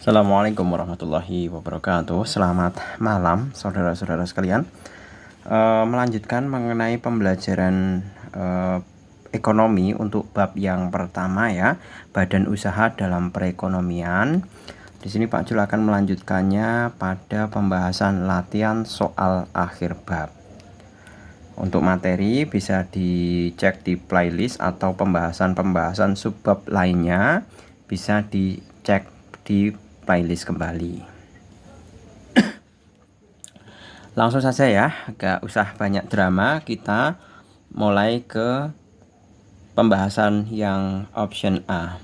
Assalamualaikum warahmatullahi wabarakatuh. Selamat malam, saudara-saudara sekalian. Melanjutkan mengenai pembelajaran ekonomi untuk bab yang pertama ya, badan usaha dalam perekonomian. Di sini Pak Jul akan melanjutkannya pada pembahasan latihan soal akhir bab. Untuk materi bisa dicek di playlist atau pembahasan-pembahasan subbab lainnya bisa dicek di playlist kembali. Langsung saja ya, gak usah banyak drama, kita mulai ke pembahasan yang option A.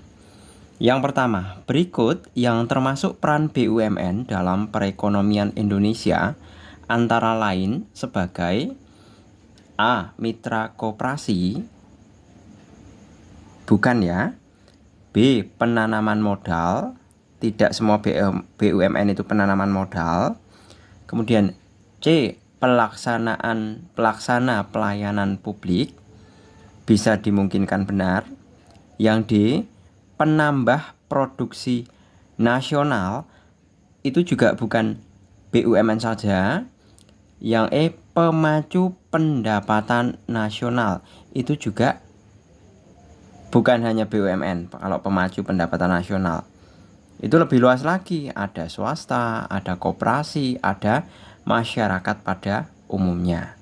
Yang pertama, berikut yang termasuk peran BUMN dalam perekonomian Indonesia antara lain sebagai A. Mitra koperasi, bukan ya. B. Penanaman modal, tidak semua BUMN itu penanaman modal. Kemudian C. Pelaksana pelayanan publik, bisa dimungkinkan benar. Yang D. Penambah produksi nasional, itu juga bukan BUMN saja. Yang E. Pemacu pendapatan nasional, itu juga bukan hanya BUMN. Kalau pemacu pendapatan nasional itu lebih luas lagi, ada swasta, ada koperasi, ada masyarakat pada umumnya.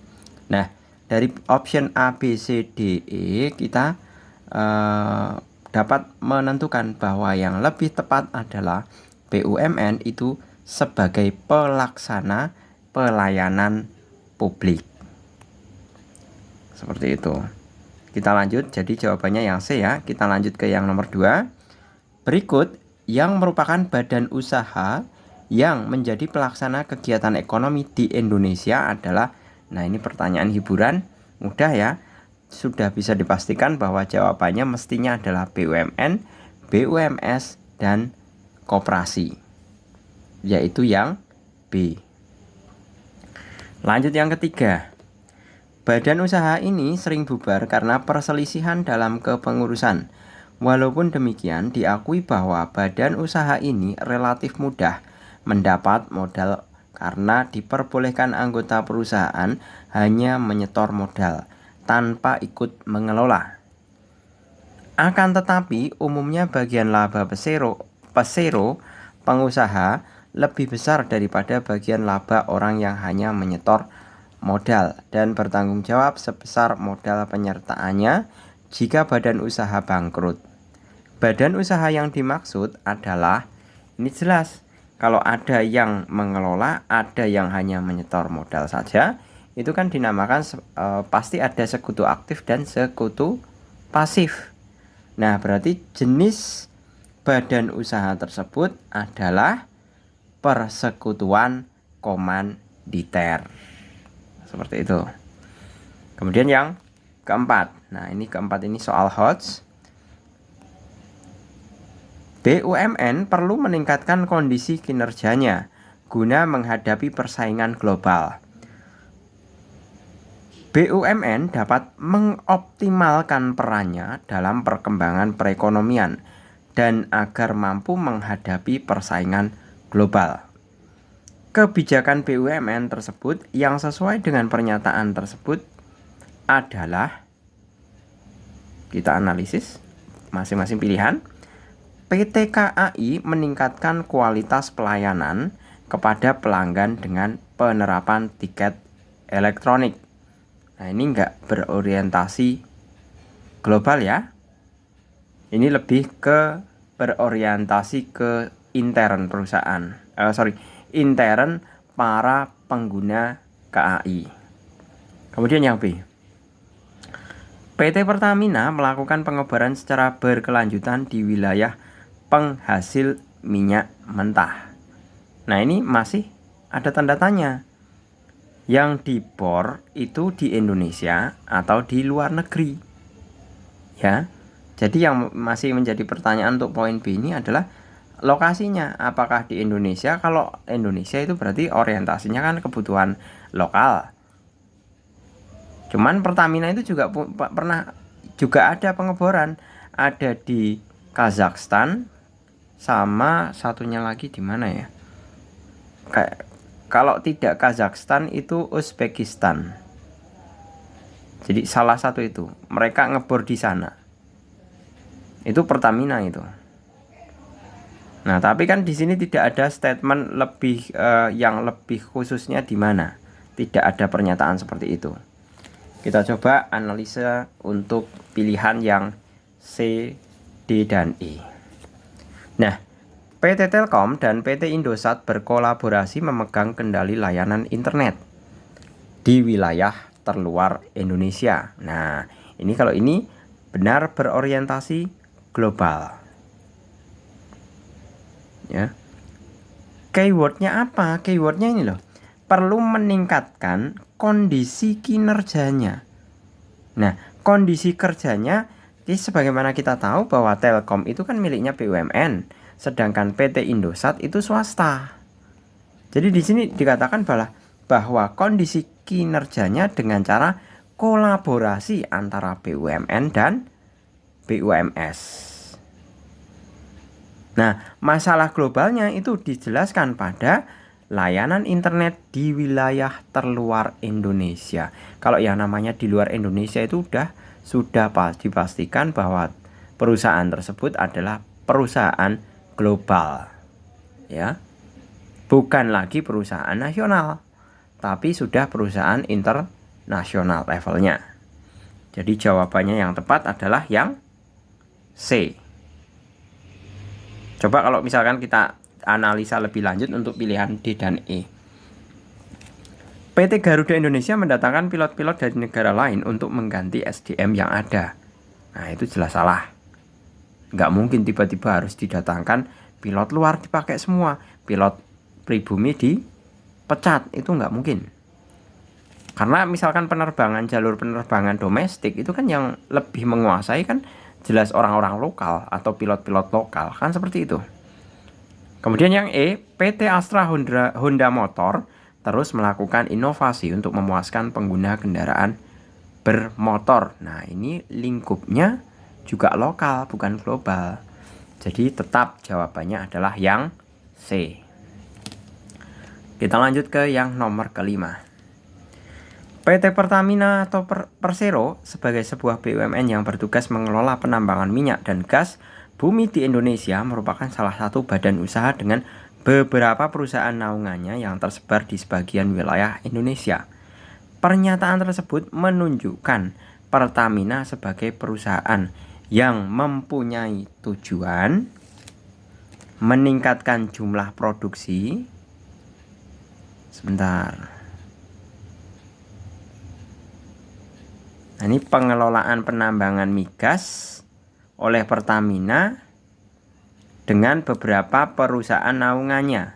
Nah, dari option A, B, C, D, E kita dapat menentukan bahwa yang lebih tepat adalah BUMN itu sebagai pelaksana pelayanan publik. Seperti itu. Kita lanjut, jadi jawabannya yang C ya. Kita lanjut ke yang nomor 2. Berikut yang merupakan badan usaha yang menjadi pelaksana kegiatan ekonomi di Indonesia adalah, nah ini pertanyaan hiburan, mudah ya. Sudah bisa dipastikan bahwa jawabannya mestinya adalah BUMN, BUMS, dan koperasi, yaitu yang B. Lanjut yang ketiga. Badan usaha ini sering bubar karena perselisihan dalam kepengurusan. Walaupun demikian, diakui bahwa badan usaha ini relatif mudah mendapat modal karena diperbolehkan anggota perusahaan hanya menyetor modal tanpa ikut mengelola. Akan tetapi, umumnya bagian laba pesero pengusaha lebih besar daripada bagian laba orang yang hanya menyetor modal dan bertanggung jawab sebesar modal penyertaannya jika badan usaha bangkrut. Badan usaha yang dimaksud adalah, ini jelas, kalau ada yang mengelola, ada yang hanya menyetor modal saja, itu kan dinamakan pasti ada sekutu aktif dan sekutu pasif. Nah, berarti jenis badan usaha tersebut adalah persekutuan komanditer. Seperti itu. Kemudian yang keempat. Nah, ini keempat ini soal HOTS. BUMN perlu meningkatkan kondisi kinerjanya guna menghadapi persaingan global. BUMN dapat mengoptimalkan perannya dalam perkembangan perekonomian dan agar mampu menghadapi persaingan global. Kebijakan BUMN tersebut yang sesuai dengan pernyataan tersebut adalah, kita analisis masing-masing pilihan. PT KAI meningkatkan kualitas pelayanan kepada pelanggan dengan penerapan tiket elektronik. Nah, ini enggak berorientasi global ya. Ini lebih ke berorientasi ke intern perusahaan. Intern para pengguna KAI. Kemudian yang B. PT Pertamina melakukan pengobaran secara berkelanjutan di wilayah penghasil minyak mentah. Nah, ini masih ada tanda tanya. Yang dibor itu di Indonesia atau di luar negeri. Ya. Jadi yang masih menjadi pertanyaan untuk poin B ini adalah lokasinya. Apakah di Indonesia? Kalau Indonesia itu berarti orientasinya kan kebutuhan lokal. Cuman Pertamina itu juga pernah ada pengeboran. Ada di Kazakhstan, sama satunya lagi di mana ya? Kayak kalau tidak Kazakhstan itu Uzbekistan. Jadi salah satu itu, mereka ngebor di sana. Itu Pertamina itu. Nah, tapi kan di sini tidak ada statement lebih yang lebih khususnya di mana. Tidak ada pernyataan seperti itu. Kita coba analisa untuk pilihan yang C, D, dan E. Nah, PT Telkom dan PT Indosat berkolaborasi memegang kendali layanan internet di wilayah terluar Indonesia. Nah, ini kalau ini benar berorientasi global. Ya. Keywordnya apa? Keywordnya ini loh. Perlu meningkatkan kondisi kinerjanya. Nah, kondisi kerjanya sebagaimana kita tahu bahwa Telkom itu kan miliknya BUMN, sedangkan PT Indosat itu swasta. Jadi di sini dikatakan bahwa kondisi kinerjanya dengan cara kolaborasi antara BUMN dan BUMS. Nah, masalah globalnya itu dijelaskan pada layanan internet di wilayah terluar Indonesia. Kalau yang namanya di luar Indonesia itu sudah dipastikan bahwa perusahaan tersebut adalah perusahaan global. Ya. Bukan lagi perusahaan nasional, tapi sudah perusahaan internasional levelnya. Jadi jawabannya yang tepat adalah yang C. Coba kalau misalkan kita analisa lebih lanjut untuk pilihan D dan E. PT Garuda Indonesia mendatangkan pilot-pilot dari negara lain untuk mengganti SDM yang ada. Nah, itu jelas salah. Nggak mungkin tiba-tiba harus didatangkan pilot luar dipakai semua. Pilot pribumi dipecat, itu nggak mungkin. Karena misalkan jalur penerbangan domestik itu kan yang lebih menguasai kan jelas orang-orang lokal atau pilot-pilot lokal, kan seperti itu. Kemudian yang E, PT Astra Honda Motor terus melakukan inovasi untuk memuaskan pengguna kendaraan bermotor. Nah, ini lingkupnya juga lokal, bukan global. Jadi tetap jawabannya adalah yang C. Kita lanjut ke yang nomor kelima. PT Pertamina atau Persero sebagai sebuah BUMN yang bertugas mengelola penambangan minyak dan gas bumi di Indonesia merupakan salah satu badan usaha dengan beberapa perusahaan naungannya yang tersebar di sebagian wilayah Indonesia. Pernyataan tersebut menunjukkan Pertamina sebagai perusahaan yang mempunyai tujuan meningkatkan jumlah produksi. Sebentar. Nah, ini pengelolaan penambangan migas oleh Pertamina dengan beberapa perusahaan naungannya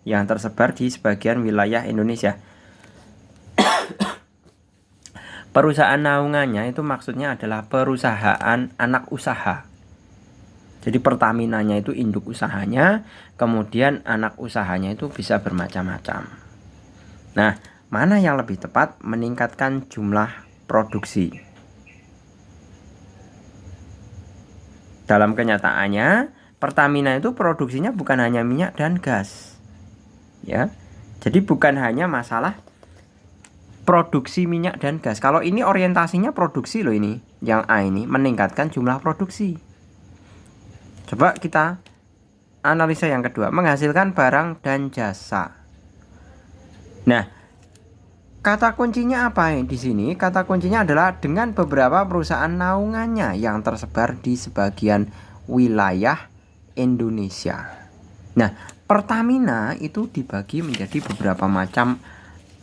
yang tersebar di sebagian wilayah Indonesia. Perusahaan naungannya itu maksudnya adalah perusahaan anak usaha. Jadi Pertaminanya itu induk usahanya, kemudian anak usahanya itu bisa bermacam-macam. Nah, mana yang lebih tepat meningkatkan jumlah produksi? Dalam kenyataannya, Pertamina itu produksinya bukan hanya minyak dan gas. Ya. Jadi bukan hanya masalah produksi minyak dan gas. Kalau ini orientasinya produksi loh ini. Yang A ini meningkatkan jumlah produksi. Coba kita analisa yang kedua, menghasilkan barang dan jasa. Nah, kata kuncinya apa di sini? Kata kuncinya adalah dengan beberapa perusahaan naungannya yang tersebar di sebagian wilayah Indonesia. Nah, Pertamina itu dibagi menjadi beberapa macam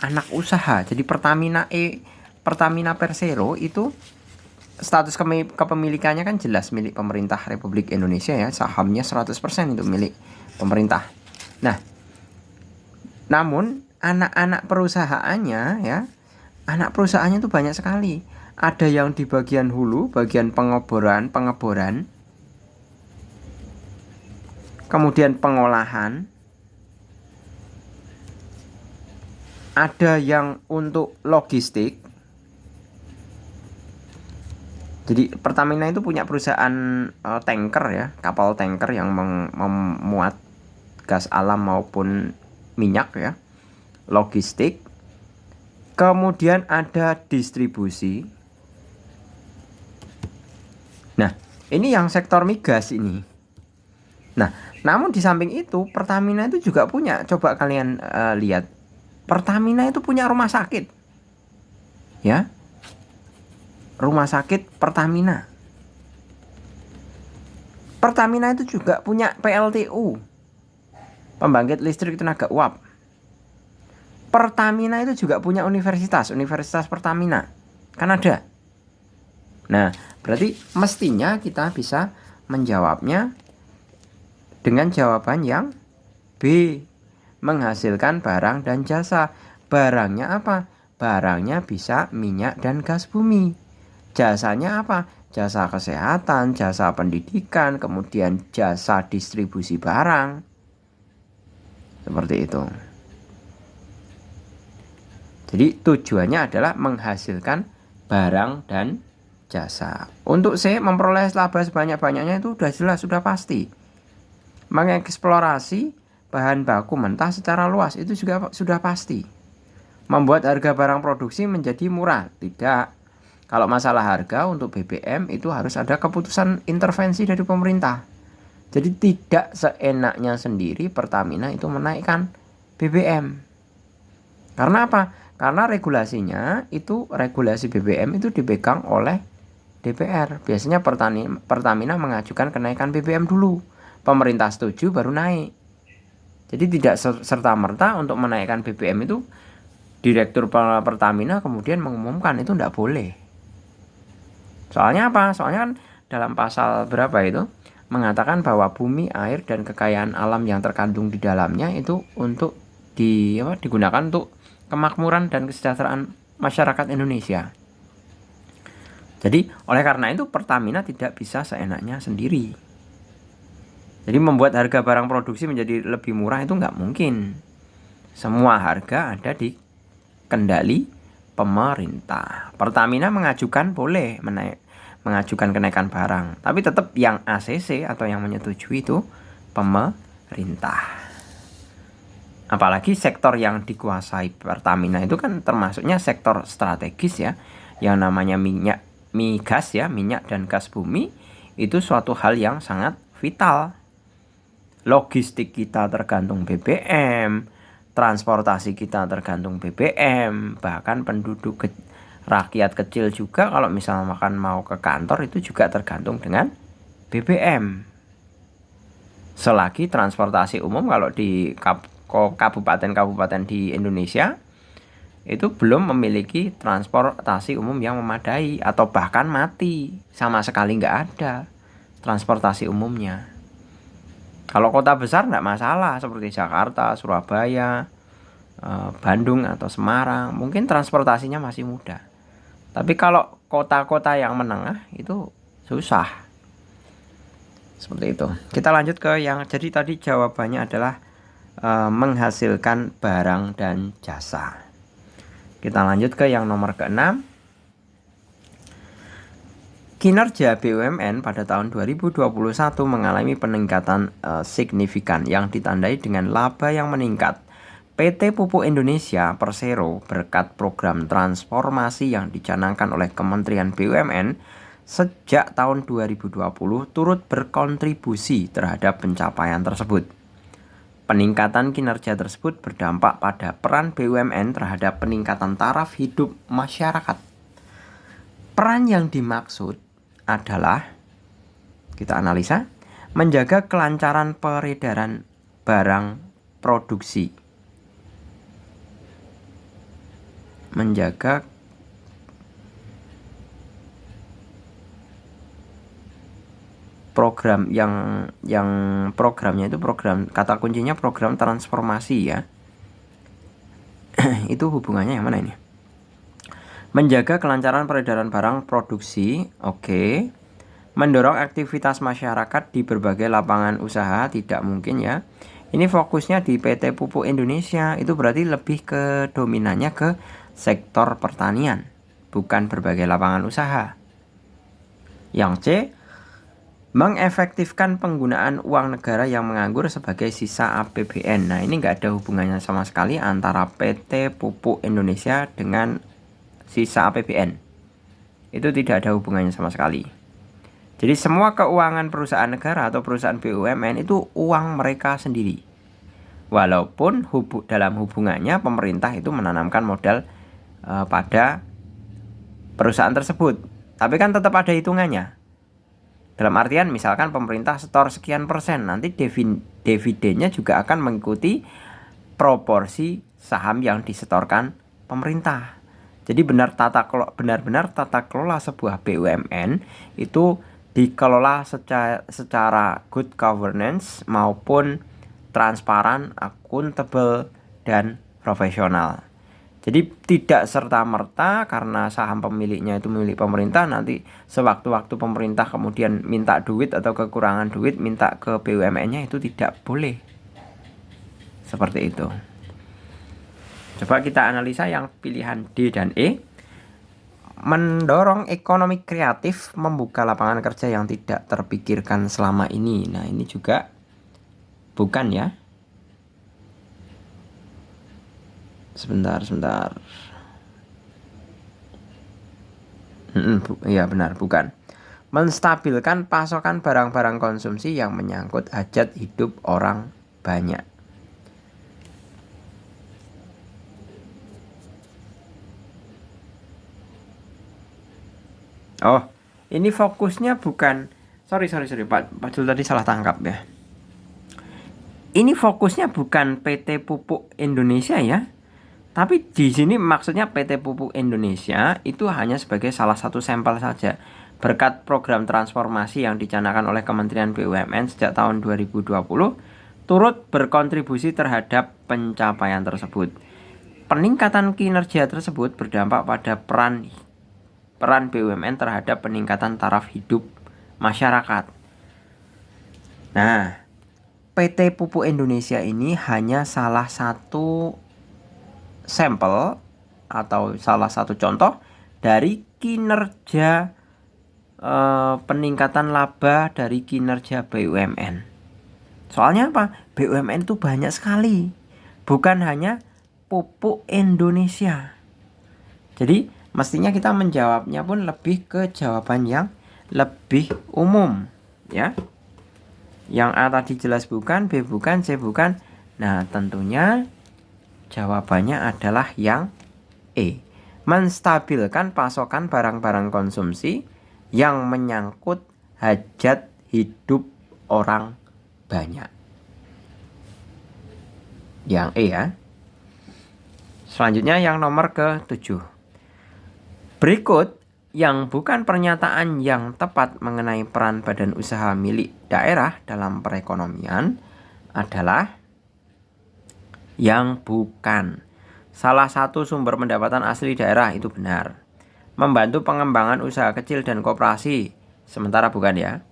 anak usaha. Jadi Pertamina Persero itu status kepemilikannya kan jelas milik pemerintah Republik Indonesia ya. Sahamnya 100% itu milik pemerintah. Nah, namun anak-anak perusahaannya ya, anak perusahaannya itu banyak sekali. Ada yang di bagian hulu, bagian pengeboran, kemudian pengolahan, ada yang untuk logistik. Jadi Pertamina itu punya perusahaan tanker ya, kapal tanker yang memuat gas alam maupun minyak ya, logistik. Kemudian ada distribusi. Nah, ini yang sektor migas ini. Nah, namun di samping itu Pertamina itu juga punya, coba kalian lihat, Pertamina itu punya rumah sakit, ya, rumah sakit Pertamina. Pertamina itu juga punya PLTU, pembangkit listrik tenaga uap. Pertamina itu juga punya universitas Pertamina, kan ada. Nah, berarti mestinya kita bisa menjawabnya dengan jawaban yang B, menghasilkan barang dan jasa. Barangnya apa? Barangnya bisa minyak dan gas bumi. Jasanya apa? Jasa kesehatan, jasa pendidikan, kemudian jasa distribusi barang. Seperti itu. Jadi tujuannya adalah menghasilkan barang dan jasa. Untuk C, memperoleh laba sebanyak-banyaknya itu sudah jelas, sudah pasti. Mengeksplorasi bahan baku mentah secara luas itu juga sudah pasti. Membuat harga barang produksi menjadi murah, tidak. Kalau masalah harga untuk BBM itu harus ada keputusan intervensi dari pemerintah. Jadi tidak seenaknya sendiri Pertamina itu menaikkan BBM. Karena apa? Karena regulasinya itu, regulasi BBM itu dipegang oleh DPR. Biasanya Pertamina mengajukan kenaikan BBM dulu. Pemerintah setuju baru naik. Jadi tidak serta-merta untuk menaikkan BBM itu Direktur Pertamina kemudian mengumumkan, itu tidak boleh. Soalnya apa? Soalnya kan dalam pasal berapa itu mengatakan bahwa bumi, air, dan kekayaan alam yang terkandung di dalamnya itu untuk digunakan untuk kemakmuran dan kesejahteraan masyarakat Indonesia. Jadi oleh karena itu Pertamina tidak bisa seenaknya sendiri. Jadi membuat harga barang produksi menjadi lebih murah itu nggak mungkin. Semua harga ada di kendali pemerintah. Pertamina mengajukan boleh mengajukan kenaikan barang, tapi tetap yang ACC atau yang menyetujui itu pemerintah. Apalagi sektor yang dikuasai Pertamina itu kan termasuknya sektor strategis ya. Yang namanya migas ya, minyak dan gas bumi itu suatu hal yang sangat vital. Logistik kita tergantung BBM, transportasi kita tergantung BBM, bahkan penduduk rakyat kecil juga kalau misalnya mau ke kantor itu juga tergantung dengan BBM. Selagi transportasi umum kalau di kabupaten-kabupaten di Indonesia itu belum memiliki transportasi umum yang memadai atau bahkan mati, sama sekali nggak ada transportasi umumnya. Kalau kota besar nggak masalah seperti Jakarta, Surabaya, Bandung atau Semarang, mungkin transportasinya masih mudah. Tapi kalau kota-kota yang menengah itu susah. Seperti itu. Kita lanjut ke yang jadi tadi jawabannya adalah menghasilkan barang dan jasa. Kita lanjut ke yang nomor ke-6. Kinerja BUMN pada tahun 2021 mengalami peningkatan signifikan yang ditandai dengan laba yang meningkat. PT Pupuk Indonesia Persero berkat program transformasi yang dicanangkan oleh Kementerian BUMN sejak tahun 2020 turut berkontribusi terhadap pencapaian tersebut. Peningkatan kinerja tersebut berdampak pada peran BUMN terhadap peningkatan taraf hidup masyarakat. Peran yang dimaksud adalah, kita analisa, menjaga kelancaran peredaran barang produksi, menjaga program yang programnya itu program, kata kuncinya program transformasi ya. Itu hubungannya yang mana ini? Menjaga kelancaran peredaran barang produksi, oke. Mendorong aktivitas masyarakat di berbagai lapangan usaha, tidak mungkin ya. Ini fokusnya di PT Pupuk Indonesia, itu berarti lebih ke dominannya ke sektor pertanian, bukan berbagai lapangan usaha. Yang C, mengefektifkan penggunaan uang negara yang menganggur sebagai sisa APBN. Nah, ini nggak ada hubungannya sama sekali antara PT Pupuk Indonesia dengan sisa APBN. Itu tidak ada hubungannya sama sekali. Jadi semua keuangan perusahaan negara atau perusahaan BUMN itu uang mereka sendiri. Walaupun dalam hubungannya pemerintah itu menanamkan modal pada perusahaan tersebut, tapi kan tetap ada hitungannya. Dalam artian misalkan pemerintah setor sekian persen, nanti dividennya juga akan mengikuti proporsi saham yang disetorkan pemerintah. Jadi benar-benar tata kelola sebuah BUMN itu dikelola secara good governance maupun transparan, akuntabel, dan profesional. Jadi tidak serta-merta karena saham pemiliknya itu milik pemerintah, nanti sewaktu-waktu pemerintah kemudian minta duit atau kekurangan duit minta ke BUMN-nya, itu tidak boleh. Seperti itu. Coba kita analisa yang pilihan D dan E. Mendorong ekonomi kreatif, membuka lapangan kerja yang tidak terpikirkan selama ini. Nah, ini juga bukan ya. Sebentar. Iya benar, bukan. Menstabilkan pasokan barang-barang konsumsi yang menyangkut hajat hidup orang banyak. Oh, ini fokusnya bukan. Sorry Pak Jul tadi salah tangkap ya. Ini fokusnya bukan PT Pupuk Indonesia ya. Tapi di sini maksudnya PT Pupuk Indonesia itu hanya sebagai salah satu sampel saja. Berkat program transformasi yang dicanangkan oleh Kementerian BUMN sejak tahun 2020, turut berkontribusi terhadap pencapaian tersebut. Peningkatan kinerja tersebut berdampak pada peran BUMN terhadap peningkatan taraf hidup masyarakat. Nah, PT Pupuk Indonesia ini hanya salah satu sampel atau salah satu contoh dari kinerja peningkatan laba dari kinerja BUMN. Soalnya apa? BUMN itu banyak sekali, bukan hanya Pupuk Indonesia. Jadi mestinya kita menjawabnya pun lebih ke jawaban yang lebih umum ya. Yang A tadi jelas bukan, B bukan, C bukan. Nah, tentunya jawabannya adalah yang E. Menstabilkan pasokan barang-barang konsumsi yang menyangkut hajat hidup orang banyak. Yang E ya. Selanjutnya yang nomor ke-7. Berikut yang bukan pernyataan yang tepat mengenai peran badan usaha milik daerah dalam perekonomian adalah yang bukan. Salah satu sumber pendapatan asli daerah itu benar. Membantu pengembangan usaha kecil dan koperasi, sementara bukan ya.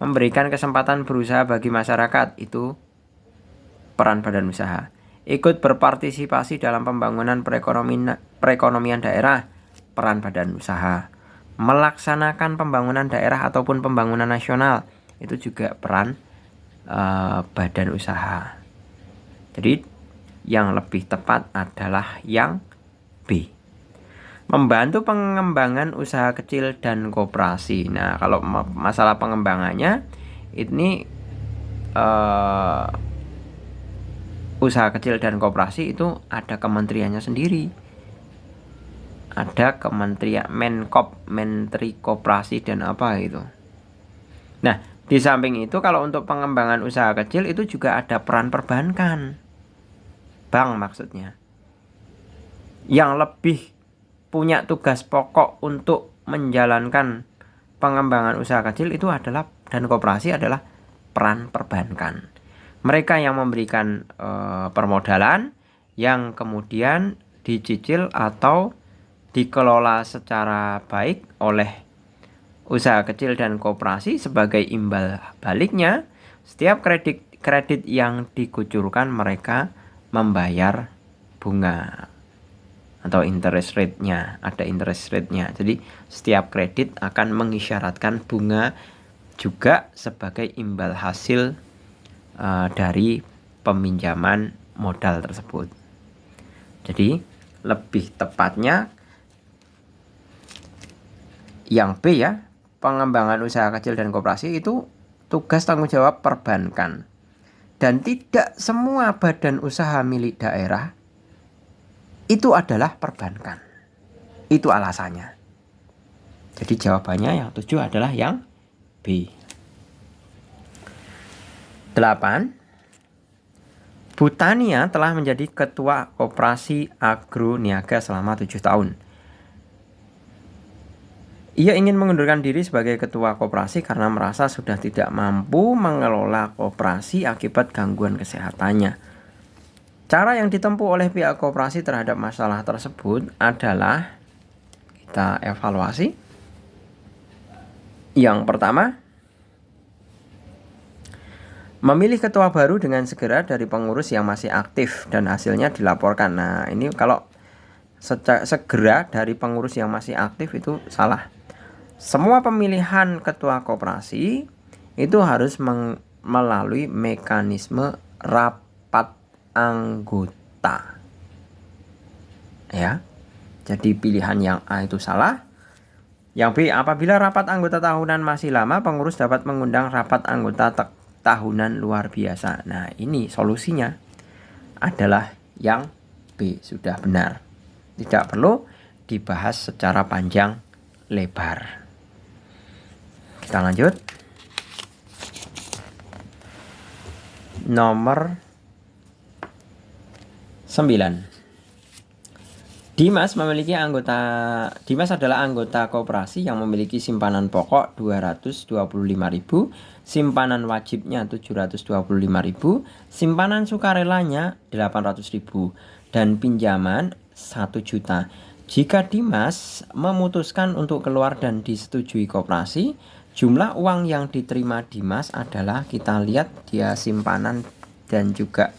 Memberikan kesempatan berusaha bagi masyarakat, itu peran badan usaha. Ikut berpartisipasi dalam pembangunan perekonomian daerah, peran badan usaha. Melaksanakan pembangunan daerah ataupun pembangunan nasional, itu juga peran badan usaha. Jadi yang lebih tepat adalah yang B. Membantu pengembangan usaha kecil dan koperasi. Nah, kalau masalah pengembangannya ini usaha kecil dan koperasi itu ada kementeriannya sendiri. Ada kementerian Menkop, Menteri Koperasi dan apa itu. Nah, di samping itu kalau untuk pengembangan usaha kecil itu juga ada peran perbankan. Bank maksudnya. Yang lebih punya tugas pokok untuk menjalankan pengembangan usaha kecil itu adalah dan koperasi adalah peran perbankan. Mereka yang memberikan permodalan yang kemudian dicicil atau dikelola secara baik oleh usaha kecil dan koperasi. Sebagai imbal baliknya, setiap kredit yang dikucurkan mereka membayar bunga. atau interest rate-nya, ada interest rate-nya. Jadi setiap kredit akan mengisyaratkan bunga juga sebagai imbal hasil dari peminjaman modal tersebut. Jadi lebih tepatnya yang B ya, pengembangan usaha kecil dan koperasi itu tugas tanggung jawab perbankan. Dan tidak semua badan usaha milik daerah itu adalah perbankan. Itu alasannya. Jadi jawabannya yang 7 adalah yang B. 8. Bu Tania telah menjadi ketua koperasi agroniaga selama 7 tahun. Ia ingin mengundurkan diri sebagai ketua koperasi karena merasa sudah tidak mampu mengelola koperasi akibat gangguan kesehatannya. Cara yang ditempuh oleh pihak koperasi terhadap masalah tersebut adalah kita evaluasi. Yang pertama, memilih ketua baru dengan segera dari pengurus yang masih aktif dan hasilnya dilaporkan. Nah, ini kalau segera dari pengurus yang masih aktif itu salah. Semua pemilihan ketua koperasi itu harus melalui mekanisme rapat anggota. Ya. Jadi pilihan yang A itu salah. Yang B, apabila rapat anggota tahunan masih lama, pengurus dapat mengundang rapat anggota tahunan luar biasa. Nah, ini solusinya adalah yang B, sudah benar. Tidak perlu dibahas secara panjang lebar. Kita lanjut. Nomor 9. Dimas adalah anggota koperasi yang memiliki simpanan pokok 225.000, simpanan wajibnya 725.000, simpanan sukarelanya 800.000 dan pinjaman 1 juta. Jika Dimas memutuskan untuk keluar dan disetujui koperasi, jumlah uang yang diterima Dimas adalah, kita lihat dia simpanan dan juga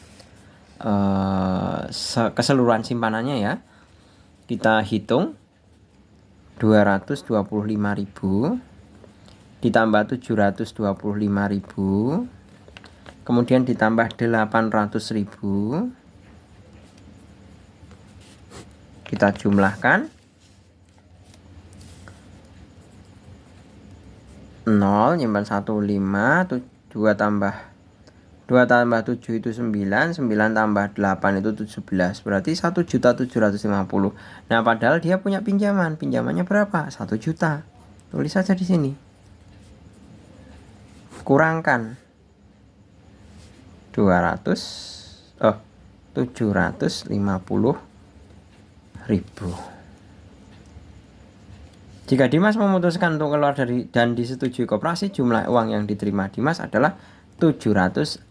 keseluruhan simpanannya ya. Kita hitung 225.000 ditambah 725.000 kemudian ditambah 800.000, kita jumlahkan 0 nyimpan 15, 2 tambah 7 itu 9, 9 tambah 8 itu 17, berarti 1.750.000. Nah, padahal dia punya pinjamannya berapa? 1 juta. Tulis saja di sini. Kurangkan 750.000. Jika Dimas memutuskan untuk keluar dari dan disetujui koperasi, jumlah uang yang diterima Dimas adalah 750.000.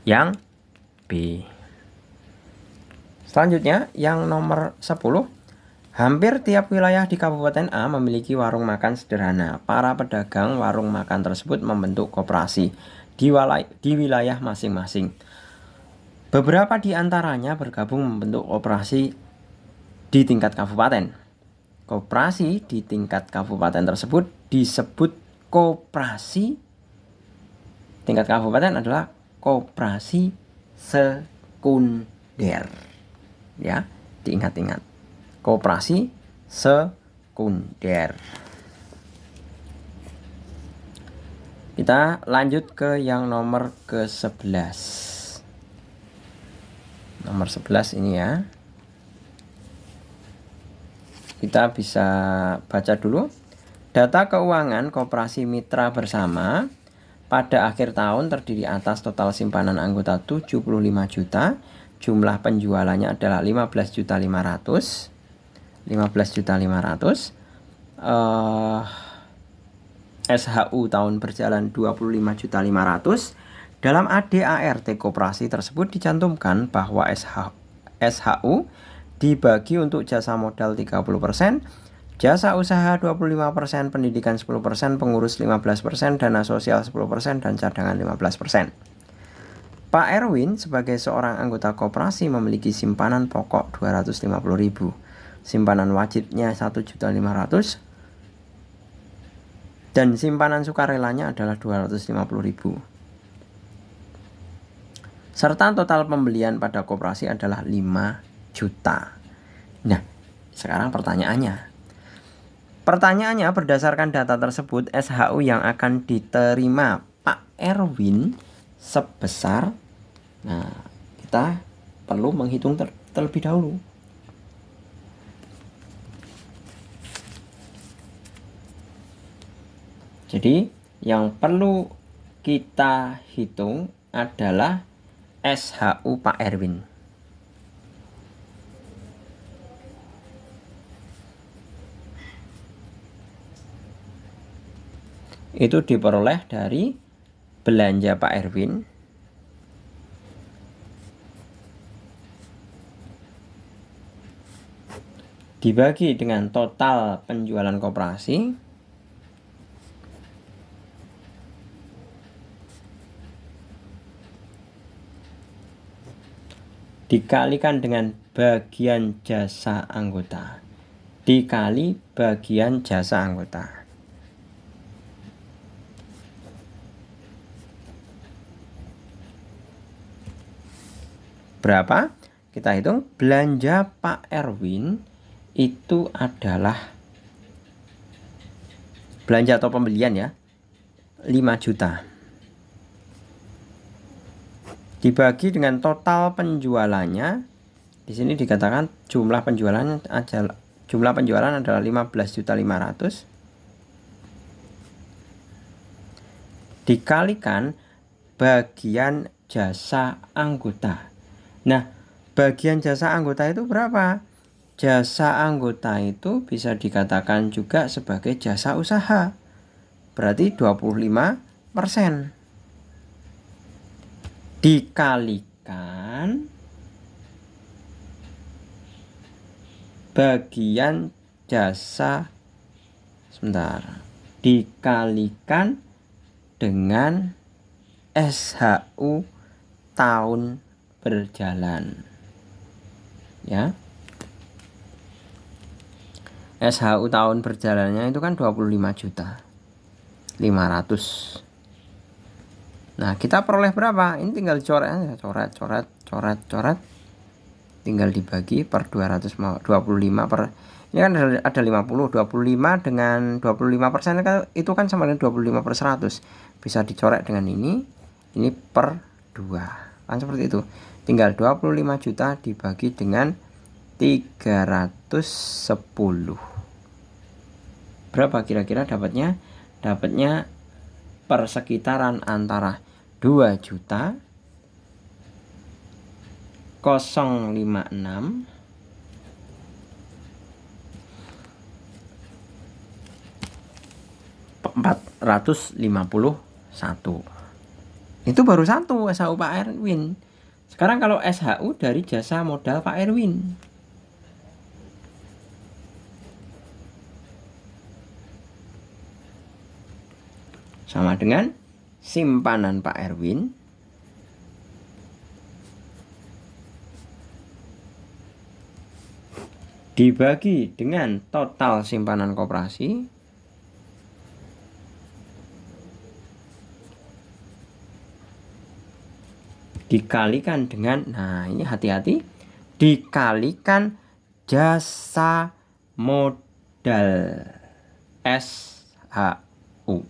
Yang B. Selanjutnya yang nomor 10. Hampir tiap wilayah di Kabupaten A memiliki warung makan sederhana. Para pedagang warung makan tersebut membentuk koperasi di wilayah masing-masing. Beberapa di antaranya bergabung membentuk koperasi di tingkat kabupaten. Koperasi di tingkat kabupaten tersebut disebut koperasi. Tingkat kabupaten adalah koperasi sekunder. Ya, diingat-ingat. Koperasi sekunder. Kita lanjut ke yang nomor ke-11. Nomor 11 ini ya. Kita bisa baca dulu. Data keuangan koperasi mitra bersama pada akhir tahun terdiri atas total simpanan anggota 75 juta, jumlah penjualannya adalah 15.500.000. SHU tahun berjalan 25.500.000. Dalam ADART koperasi tersebut dicantumkan bahwa SHU dibagi untuk jasa modal 30%, jasa usaha 25%, pendidikan 10%, pengurus 15%, dana sosial 10%, dan cadangan 15%. Pak Erwin sebagai seorang anggota koperasi memiliki simpanan pokok 250.000. Simpanan wajibnya 1.500.000 dan simpanan sukarelanya adalah 250.000. Serta total pembelian pada koperasi adalah 5 juta. Nah, sekarang pertanyaannya berdasarkan data tersebut, SHU yang akan diterima Pak Erwin sebesar, nah kita perlu menghitung terlebih dahulu. Jadi yang perlu kita hitung adalah SHU Pak Erwin. Itu diperoleh dari belanja Pak Erwin dibagi dengan total penjualan koperasi dikalikan dengan bagian jasa anggota dikali bagian jasa anggota. Berapa? Kita hitung. Belanja Pak Erwin itu adalah belanja atau pembelian ya, 5 juta. Dibagi dengan total penjualannya. Di sini dikatakan jumlah penjualan adalah 15.500.000 dikalikan bagian jasa anggota. Nah, bagian jasa anggota itu berapa? Jasa anggota itu bisa dikatakan juga sebagai jasa usaha. Berarti 25%. Dikalikan bagian jasa dikalikan dengan SHU tahun berjalan ya. SHU tahun berjalannya itu kan 25.500.000. Nah, kita peroleh berapa? Ini tinggal coret aja, coret. Tinggal dibagi per 225 per, ini kan ada 50, 25 dengan 25% itu kan sama dengan 25/100. Bisa dicoret dengan ini per 2. Kan seperti itu. Tinggal 25 juta dibagi dengan 310. Berapa kira-kira dapatnya? Dapatnya persekitaran antara 2 juta 056 451. Itu baru satu SHU Pak Erwin. Sekarang kalau SHU dari jasa modal Pak Erwin, sama dengan simpanan Pak Erwin dibagi dengan total simpanan koperasi dikalikan dengan, nah ini hati-hati, dikalikan jasa modal SHU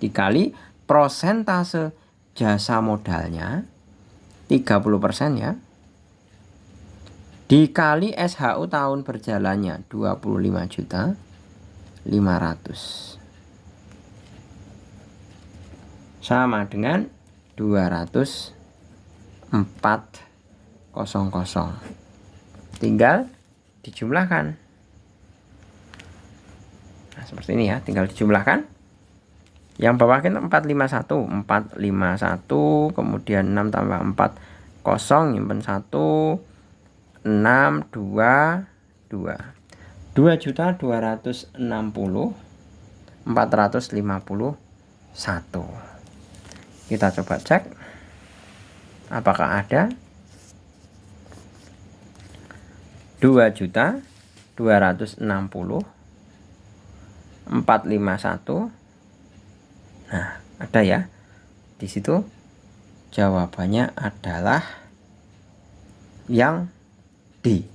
dikali prosentase jasa modalnya 30% ya, dikali SHU tahun berjalannya 25.500.000 sama dengan 204.00. Tinggal dijumlahkan. Nah, seperti ini ya, tinggal dijumlahkan. Yang bawah kan 451, kemudian 6 tambah 4 0, nyimpen 1, 6, 2, 2.260.451. Kita coba cek. Apakah ada? 2.260.451. Nah, ada ya. Di situ jawabannya adalah yang D.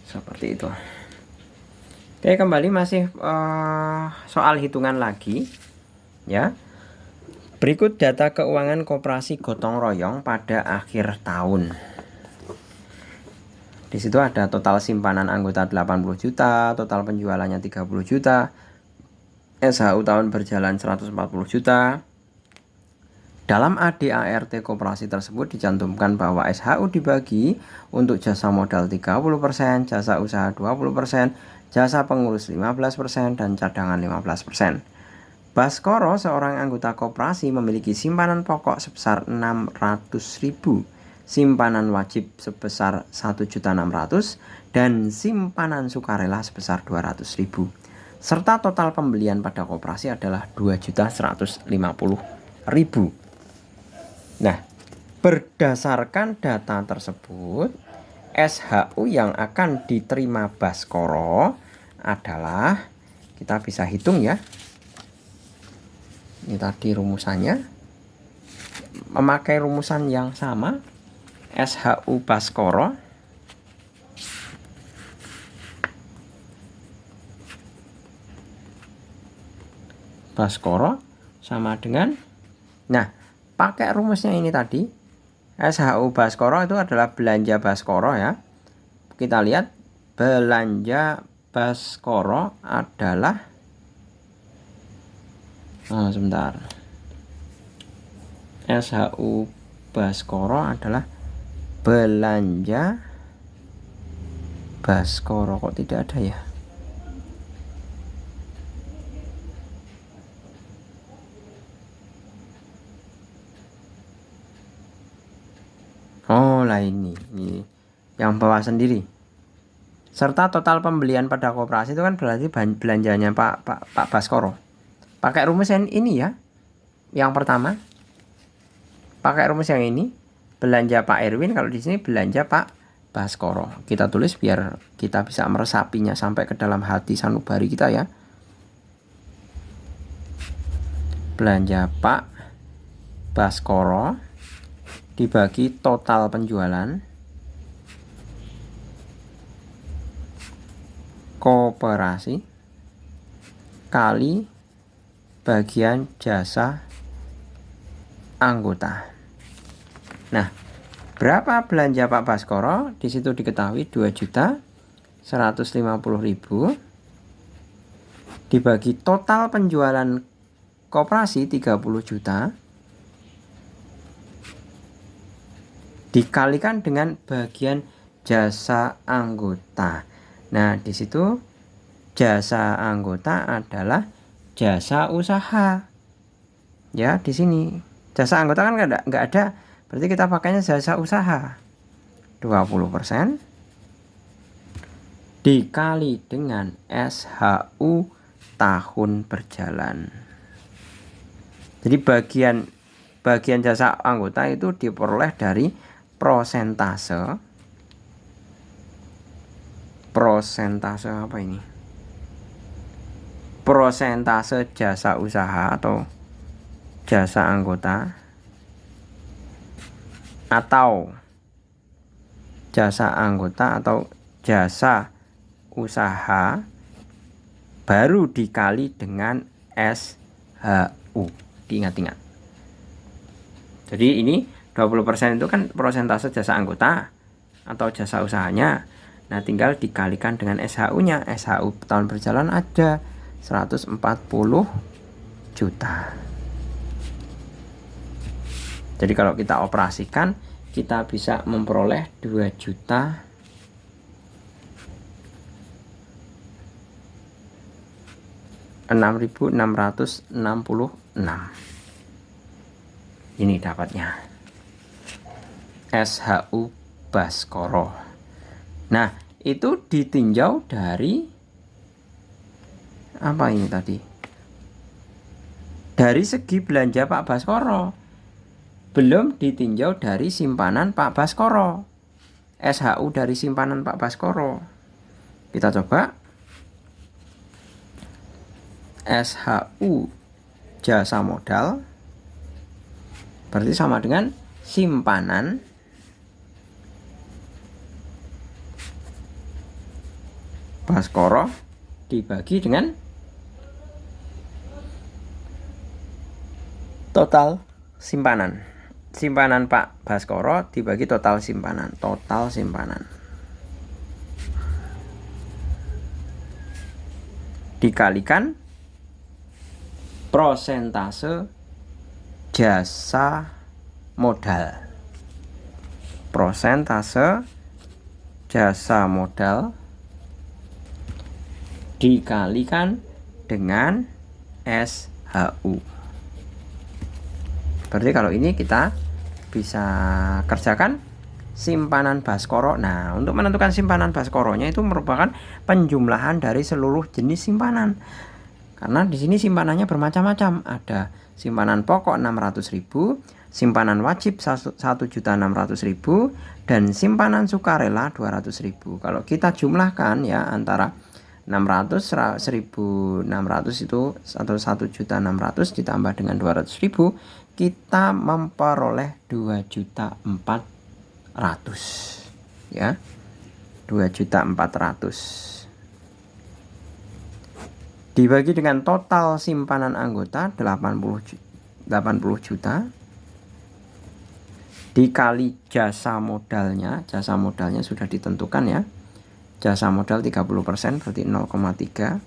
Seperti itu. Oke, kembali masih soal hitungan lagi ya. Berikut data keuangan koperasi gotong royong pada akhir tahun. Di situ ada total simpanan anggota 80 juta, total penjualannya 30 juta, SHU tahun berjalan 140 juta. Dalam ADART koperasi tersebut dicantumkan bahwa SHU dibagi untuk jasa modal 30%, jasa usaha 20%, jasa pengurus 15%, dan cadangan 15%. Baskoro, seorang anggota koperasi, memiliki simpanan pokok sebesar 600.000, simpanan wajib sebesar 1.600.000, dan simpanan sukarela sebesar 200.000. Serta total pembelian pada koperasi adalah 2.150.000. Nah, berdasarkan data tersebut, SHU yang akan diterima Baskoro adalah, kita bisa hitung ya. Ini tadi rumusannya. Memakai rumusan yang sama, SHU Baskoro sama dengan, nah, pakai rumusnya ini tadi. SHU Baskoro itu adalah belanja Baskoro ya. Kita lihat belanja Baskoro adalah, sebentar. SHU Baskoro adalah belanja Baskoro, kok tidak ada ya? Oh lah, ini yang bawah sendiri. Serta total pembelian pada koperasi itu kan berarti belanjanya Pak Baskoro. Pakai rumus yang ini ya. Yang pertama, pakai rumus yang ini, belanja Pak Erwin, kalau di sini belanja Pak Baskoro. Kita tulis biar kita bisa meresapinya sampai ke dalam hati sanubari kita ya. Belanja Pak Baskoro dibagi total penjualan koperasi kali bagian jasa anggota. Nah, berapa belanja Pak Baskoro? Di situ diketahui 2.150.000 dibagi total penjualan koperasi 30 juta dikalikan dengan bagian jasa anggota. Nah, di situ jasa anggota adalah jasa usaha. Ya, di sini jasa anggota kan nggak ada, berarti kita pakainya jasa usaha. 20% dikali dengan SHU tahun berjalan. Jadi bagian jasa anggota itu diperoleh dari prosentase apa ini? Prosentase jasa usaha atau jasa anggota atau jasa anggota atau jasa usaha baru dikali dengan SHU. Diingat-ingat. Jadi ini 20% itu kan prosentase jasa anggota atau jasa usahanya. Nah, tinggal dikalikan dengan SHU-nya. SHU tahun berjalan ada 140 juta. Jadi kalau kita operasikan, kita bisa memperoleh 2.6.666. Ini dapatnya SHU Baskoro. Nah, itu ditinjau dari apa ini tadi? Dari segi belanja Pak Baskoro. belum ditinjau dari simpanan Pak Baskoro. SHU dari simpanan Pak Baskoro. Kita coba. SHU jasa modal berarti sama dengan simpanan Baskoro dibagi dengan total simpanan. Simpanan Pak Baskoro dibagi total simpanan. Total simpanan dikalikan prosentase jasa modal. Prosentase jasa modal dikalikan dengan SHU. Berarti kalau ini kita bisa kerjakan simpanan Baskoro. Nah, untuk menentukan simpanan Baskoronya itu merupakan penjumlahan dari seluruh jenis simpanan. Karena di sini simpanannya bermacam-macam. Ada simpanan pokok 600.000, simpanan wajib 1.600.000, dan simpanan sukarela 200.000. Kalau kita jumlahkan ya antara 600, 1.600 itu 1.600.000 ditambah dengan 200.000, kita memperoleh 2.400.000 ya. 2.400.000 dibagi dengan total simpanan anggota 80 juta dikali jasa modalnya. Jasa modalnya sudah ditentukan ya. Jasa modal 30% berarti 0,3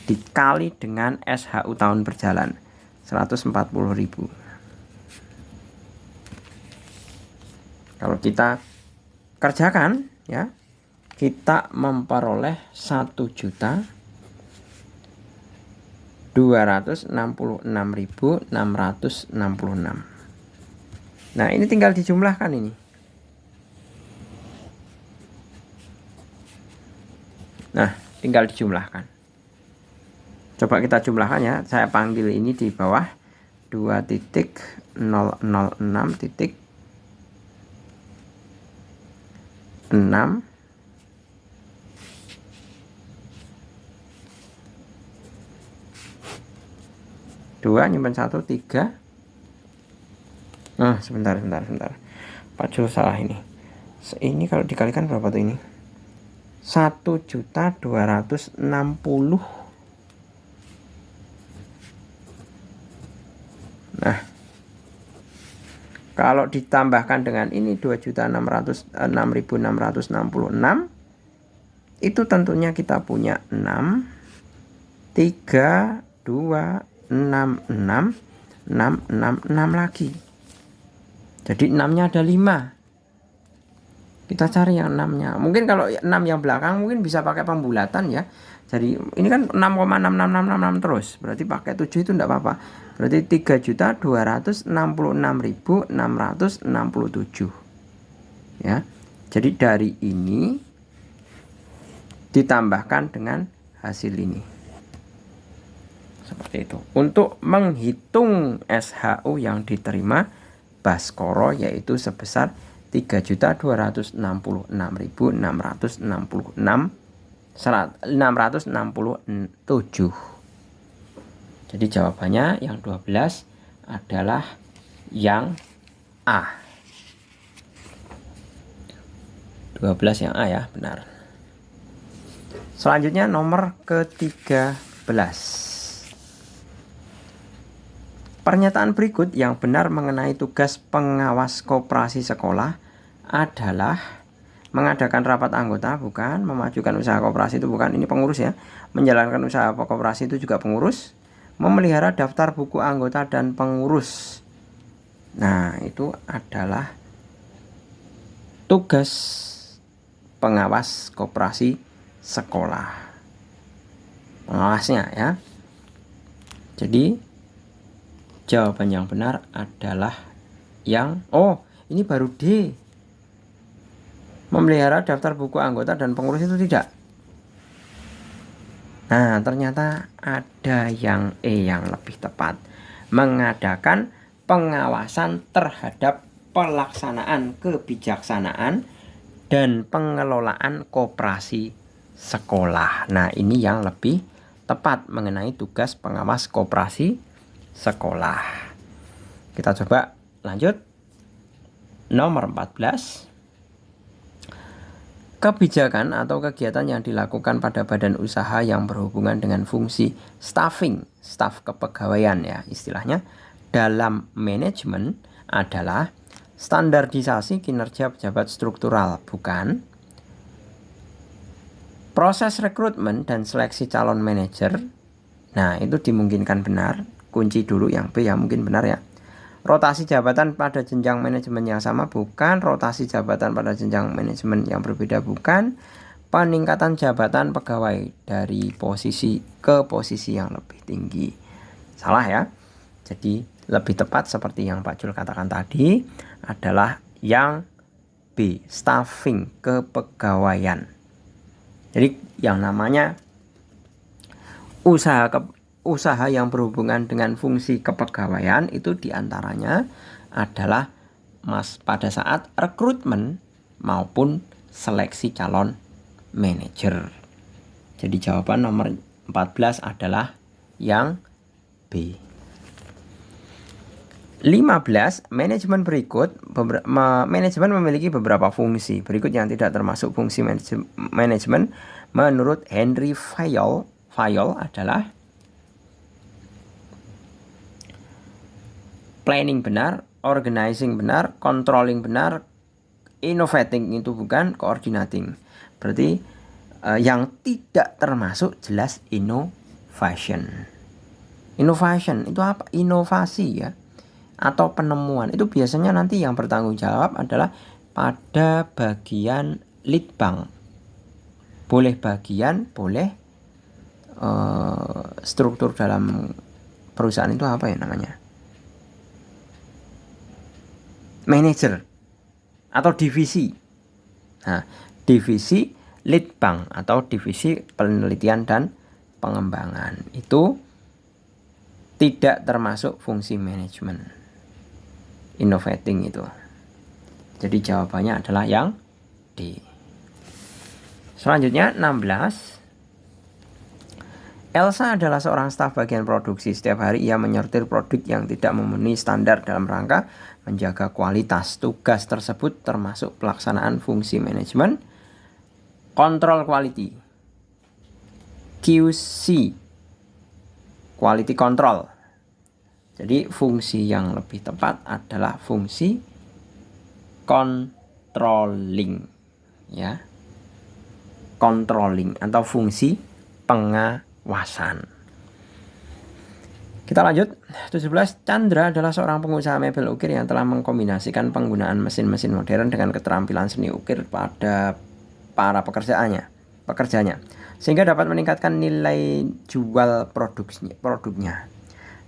dikali dengan SHU tahun berjalan 140.000. Kalau kita kerjakan ya, kita memperoleh 1.266.666. Nah, ini tinggal dijumlahkan ini. Nah, tinggal dijumlahkan. Coba kita jumlahkan ya. Saya panggil ini di bawah 2.006.6 2 nyimpen 1 3. Nah, sebentar. Pak Jul salah ini. Ini kalau dikalikan berapa tuh ini? 1.260. Nah, kalau ditambahkan dengan ini 2.606.666, itu tentunya kita punya 6, 3, 2, 6, 6, 6, 6, 6 lagi. Jadi 6-nya ada 5. Kita cari yang 6-nya. Mungkin kalau 6 yang belakang mungkin bisa pakai pembulatan ya. Jadi ini kan 6,66666 terus. Berarti pakai 7 itu enggak apa-apa. Berarti 3.266.667. Ya. Jadi dari ini ditambahkan dengan hasil ini. Seperti itu. Untuk menghitung SHU yang diterima Baskoro yaitu sebesar 3.266.667. Jadi jawabannya yang 12 adalah yang A. 12 yang A ya, benar. Selanjutnya nomor ke-13. Pernyataan berikut yang benar mengenai tugas pengawas koperasi sekolah adalah mengadakan rapat anggota, bukan. Memajukan usaha koperasi itu bukan. Ini pengurus ya. Menjalankan usaha koperasi itu juga pengurus. Memelihara daftar buku anggota dan pengurus. Nah, itu adalah tugas pengawas koperasi sekolah. Pengawasnya ya. Jadi jawaban yang benar adalah yang ini baru D. Memelihara daftar buku anggota dan pengurus itu tidak. Nah, ternyata ada yang E yang lebih tepat. Mengadakan pengawasan terhadap pelaksanaan kebijaksanaan dan pengelolaan koperasi sekolah. Nah, ini yang lebih tepat mengenai tugas pengawas koperasi sekolah. Kita coba lanjut. Nomor 14. Kebijakan atau kegiatan yang dilakukan pada badan usaha yang berhubungan dengan fungsi staffing, staf kepegawaian ya istilahnya, dalam manajemen adalah standarisasi kinerja pejabat struktural, bukan. Proses rekrutmen dan seleksi calon manajer, nah itu dimungkinkan benar. Kunci dulu yang B yang mungkin benar ya. Rotasi jabatan pada jenjang manajemen yang sama, bukan. Rotasi jabatan pada jenjang manajemen yang berbeda, bukan. Peningkatan jabatan pegawai dari posisi ke posisi yang lebih tinggi, salah ya. Jadi lebih tepat seperti yang Pak Jul katakan tadi adalah yang B, staffing kepegawaian. Jadi yang namanya usaha yang berhubungan dengan fungsi kepegawaian itu diantaranya adalah pada saat rekrutmen maupun seleksi calon manajer. Jadi jawaban nomor 14 adalah yang B. 15. Manajemen memiliki beberapa fungsi. Berikut yang tidak termasuk fungsi manajemen menurut Henry Fayol adalah planning benar, organizing benar, controlling benar, innovating itu bukan, coordinating. Berarti yang tidak termasuk jelas innovation. Innovation itu apa? Inovasi ya, atau penemuan. Itu biasanya nanti yang bertanggung jawab adalah pada bagian lead bank. Boleh bagian, boleh struktur dalam perusahaan itu apa ya namanya? Manager atau divisi. Nah, divisi lead bank atau divisi penelitian dan pengembangan itu tidak termasuk fungsi manajemen. Innovating itu. Jadi jawabannya adalah yang D. Selanjutnya 16. Elsa adalah seorang staf bagian produksi. Setiap hari ia menyortir produk yang tidak memenuhi standar dalam rangka menjaga kualitas. Tugas tersebut termasuk pelaksanaan fungsi manajemen, kontrol quality, QC, quality control. Jadi fungsi yang lebih tepat adalah fungsi controlling ya. Controlling atau fungsi pengawasan. Kita lanjut. 17. Chandra adalah seorang pengusaha mebel ukir yang telah mengkombinasikan penggunaan mesin-mesin modern dengan keterampilan seni ukir pada para pekerjanya, sehingga dapat meningkatkan nilai jual produknya.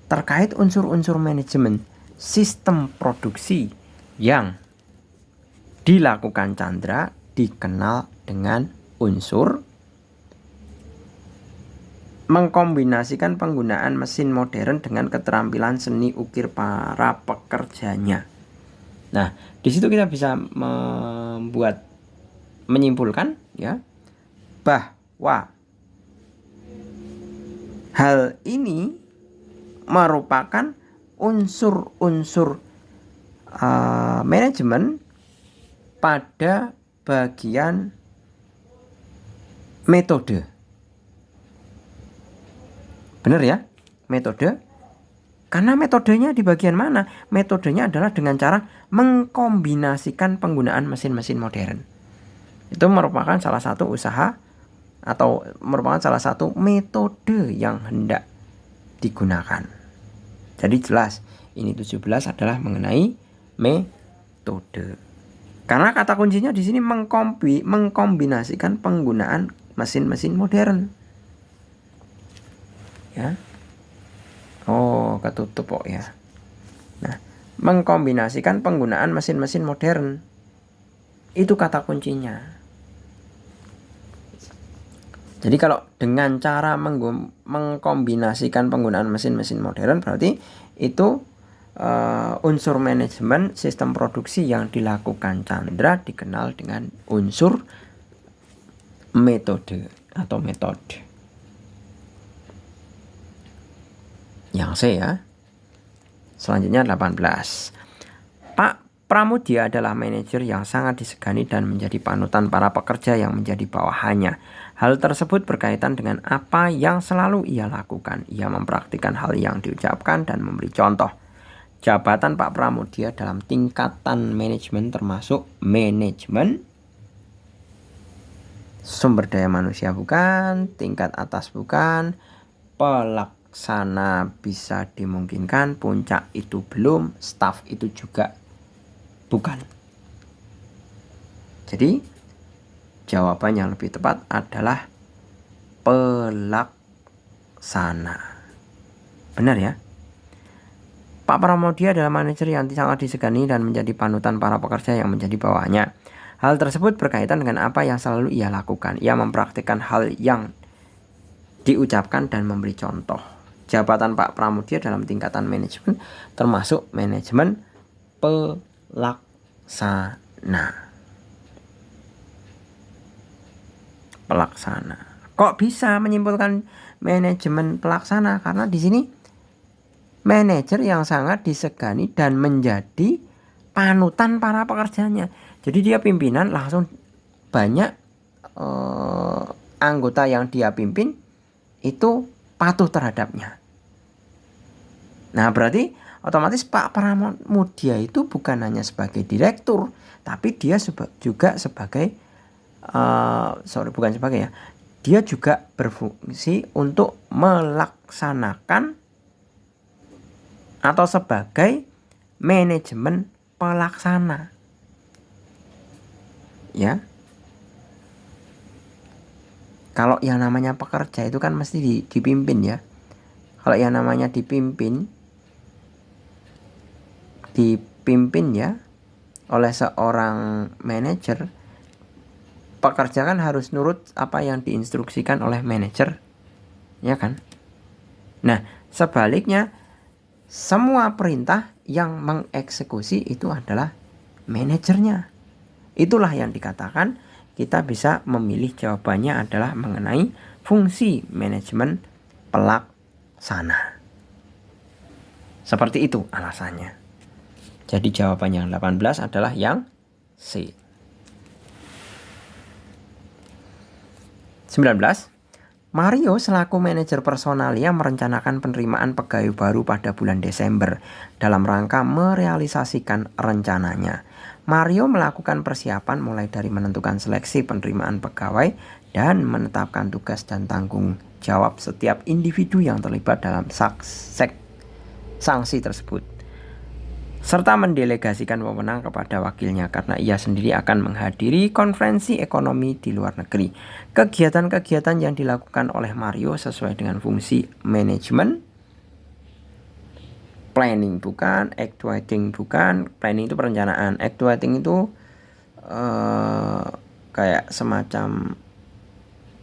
Terkait unsur-unsur manajemen sistem produksi yang dilakukan Chandra dikenal dengan unsur mengkombinasikan penggunaan mesin modern dengan keterampilan seni ukir para pekerjanya. Nah, di situ kita bisa menyimpulkan ya bahwa hal ini merupakan unsur-unsur manajemen pada bagian metode. Benar ya? Metode. Karena metodenya di bagian mana? Metodenya adalah dengan cara mengkombinasikan penggunaan mesin-mesin modern. Itu merupakan salah satu usaha atau merupakan salah satu metode yang hendak digunakan. Jadi jelas ini 17 adalah mengenai metode. Karena kata kuncinya di sini mengkombinasikan penggunaan mesin-mesin modern. Ya. Oh, ketutup kok ya. Nah, mengkombinasikan penggunaan mesin-mesin modern. Itu kata kuncinya. Jadi kalau dengan cara mengkombinasikan penggunaan mesin-mesin modern berarti itu unsur manajemen sistem produksi yang dilakukan Chandra dikenal dengan unsur metode atau metode. Yang C ya. Selanjutnya 18. Pak Pramudia adalah manajer yang sangat disegani dan menjadi panutan para pekerja yang menjadi bawahannya. Hal tersebut berkaitan dengan apa yang selalu ia lakukan. Ia mempraktikkan hal yang diucapkan dan memberi contoh. Jabatan Pak Pramudia dalam tingkatan manajemen termasuk manajemen sumber daya manusia bukan, tingkat atas bukan, pelaksana bisa dimungkinkan, puncak itu belum, staf itu juga bukan. Jadi jawaban yang lebih tepat adalah pelaksana. Benar ya? Pak Pramudia adalah manajer yang sangat disegani dan menjadi panutan para pekerja yang menjadi bawahannya. Hal tersebut berkaitan dengan apa yang selalu ia lakukan. Ia mempraktikkan hal yang diucapkan dan memberi contoh. Jabatan Pak Pramudia dalam tingkatan manajemen termasuk manajemen pelaksana. Kok bisa menyimpulkan manajemen pelaksana? Karena di sini manajer yang sangat disegani dan menjadi panutan para pekerjanya. Jadi dia pimpinan, langsung banyak anggota yang dia pimpin itu patuh terhadapnya. Nah berarti otomatis Pak Pramudia itu bukan hanya sebagai direktur, tapi dia juga sebagai dia juga berfungsi untuk melaksanakan atau sebagai manajemen pelaksana. Ya. Kalau yang namanya pekerja itu kan mesti dipimpin ya. Kalau yang namanya dipimpin ya oleh seorang manajer, pekerja kan harus nurut apa yang diinstruksikan oleh manajer, ya kan? Nah, sebaliknya semua perintah yang mengeksekusi itu adalah manajernya. Itulah yang dikatakan kita bisa memilih jawabannya adalah mengenai fungsi manajemen pelaksana. Seperti itu alasannya. Jadi jawaban yang 18 adalah yang C. 19. Mario selaku manajer personalia merencanakan penerimaan pegawai baru pada bulan Desember dalam rangka merealisasikan rencananya. Mario melakukan persiapan mulai dari menentukan seleksi penerimaan pegawai dan menetapkan tugas dan tanggung jawab setiap individu yang terlibat dalam sanksi tersebut, serta mendelegasikan wewenang kepada wakilnya karena ia sendiri akan menghadiri konferensi ekonomi di luar negeri. Kegiatan-kegiatan yang dilakukan oleh Mario sesuai dengan fungsi manajemen. Planning bukan, actuating bukan. Planning itu perencanaan, actuating itu kayak semacam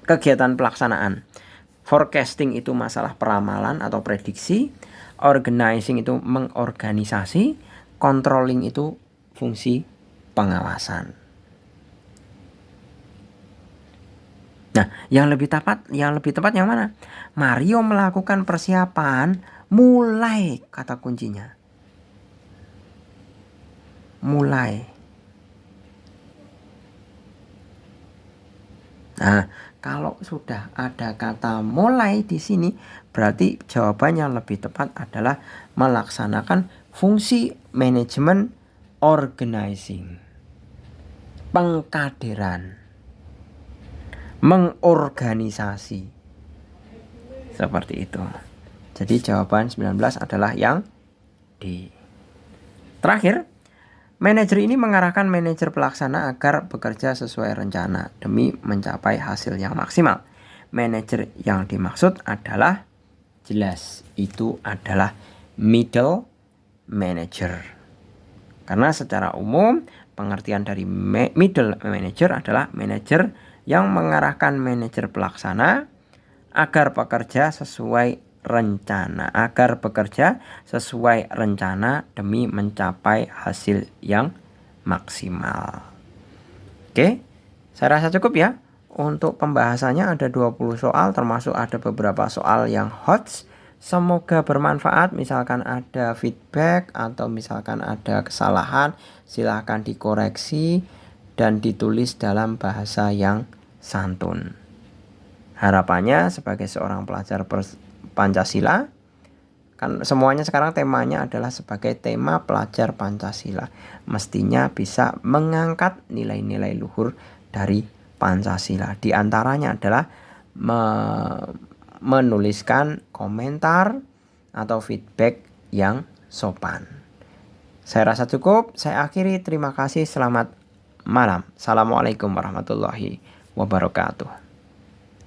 kegiatan pelaksanaan. Forecasting itu masalah peramalan atau prediksi. Organizing itu mengorganisasi. Controlling itu fungsi pengawasan. Nah, yang lebih tepat yang mana? Mario melakukan persiapan mulai, kata kuncinya. Mulai. Nah, kalau sudah ada kata mulai di sini, berarti jawaban yang lebih tepat adalah melaksanakan fungsi manajemen organizing, pengkaderan, mengorganisasi. Seperti itu. Jadi jawaban 19 adalah yang D. Terakhir, manajer ini mengarahkan manajer pelaksana agar bekerja sesuai rencana demi mencapai hasil yang maksimal. Manajer yang dimaksud adalah jelas, itu adalah middle manager. Karena secara umum pengertian dari middle manager adalah manajer yang mengarahkan manajer pelaksana agar pekerja sesuai rencana, agar bekerja sesuai rencana demi mencapai hasil yang maksimal. Oke, saya rasa cukup ya. Untuk pembahasannya ada 20 soal, termasuk ada beberapa soal yang hot. Semoga bermanfaat. Misalkan ada feedback atau misalkan ada kesalahan, silahkan dikoreksi dan ditulis dalam bahasa yang santun. Harapannya sebagai seorang pelajar Pancasila, kan semuanya sekarang temanya adalah sebagai tema pelajar Pancasila, mestinya bisa mengangkat nilai-nilai luhur dari Pancasila. Di antaranya adalah menuliskan komentar atau feedback yang sopan. Saya rasa cukup. Saya akhiri. Terima kasih. Selamat malam. Assalamualaikum warahmatullahi wabarakatuh.